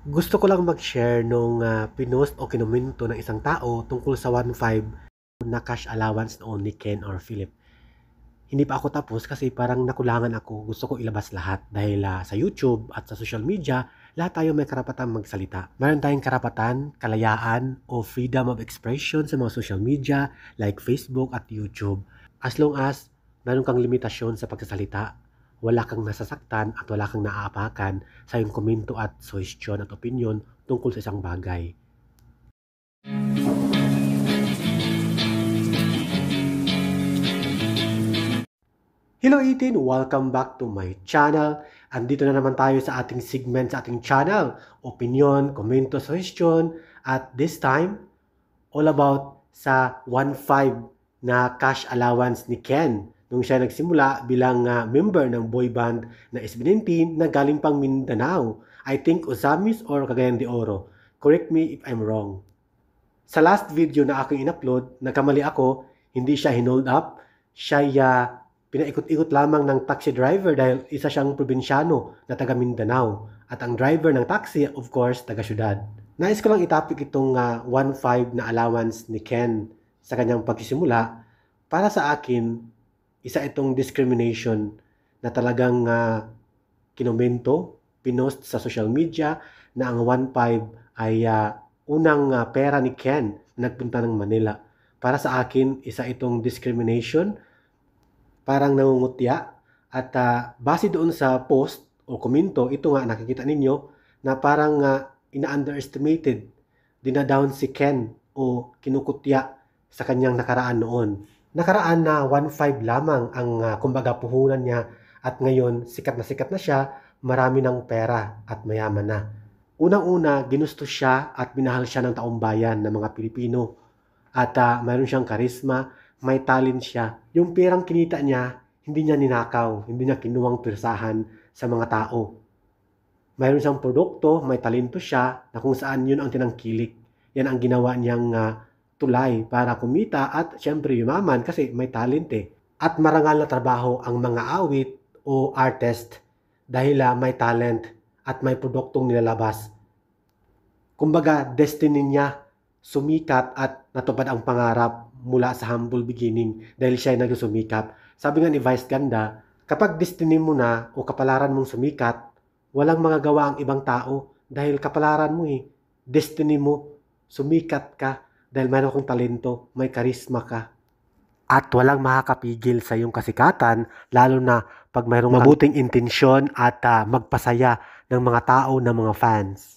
Gusto ko lang mag-share nung pinost o kinomento ng isang tao tungkol sa 1.5 na cash allowance noon ni Ken or Philip. Hindi pa ako tapos kasi parang nakulangan ako. Gusto ko ilabas lahat dahil sa YouTube at sa social media, lahat tayo may karapatan magsalita. Meron tayong karapatan, kalayaan o freedom of expression sa mga social media like Facebook at YouTube. As long as meron kang limitasyon sa pagsasalita, wala kang nasasaktan at wala kang naaapakan sa iyong komento at suhestyon at opinion tungkol sa isang bagay. Hello 18! Welcome back to my channel. Andito na naman tayo sa ating segment sa ating channel. Opinion, komento, suggestion. At this time, all about sa 1.5 na cash allowance ni Ken nung siya nagsimula bilang member ng boy band na SB19 na galing pang Mindanao. I think Ozamis or Cagayan de Oro. Correct me if I'm wrong. Sa last video na aking in-upload, nagkamali ako, hindi siya hinold up, siya pinaikot-ikot lamang ng taxi driver dahil isa siyang probinsyano na taga Mindanao. At ang driver ng taxi, of course, taga syudad. Nais ko lang itapik itong 1.5 na allowance ni Ken sa kanyang pagsisimula. Para sa akin, isa itong discrimination na talagang kinomento, pinost sa social media na ang 1.5 ay unang pera ni Ken na nagpunta ng Manila. Para sa akin, isa itong discrimination, parang nangungutya. At base doon sa post o komento, ito nga nakikita ninyo na parang ina-underestimated, dinadown si Ken o kinukutya sa kanyang nakaraan noon. Nakaraan na 1.5 lamang ang kumbaga puhunan niya at ngayon sikat na siya, marami ng pera at mayaman na. Unang-una, ginusto siya at minahal siya ng taong bayan ng mga Pilipino. At mayroon siyang karisma, may talent siya. Yung perang kinita niya, hindi niya ninakaw, hindi niya kinuwang pirsahan sa mga tao. Mayroon siyang produkto, may talento siya na kung saan yun ang tinangkilik. Yan ang ginawa niyang tulay para kumita at syempre yumaman kasi may talent eh. At marangal na trabaho ang mga awit o artist dahil may talent at may produktong nilalabas. Kumbaga, destiny niya sumikat at natupad ang pangarap mula sa humble beginning dahil siya ay nagsusumikap. Sabi nga ni Vice Ganda, kapag destiny mo na o kapalaran mong sumikat, walang magagawa ang ibang tao dahil kapalaran mo eh. Destiny mo, sumikat ka dahil mayroon kang talento, may karisma ka. At walang makakapigil sa iyong kasikatan, lalo na pag mayroong mabuting intensyon at magpasaya ng mga tao, ng mga fans.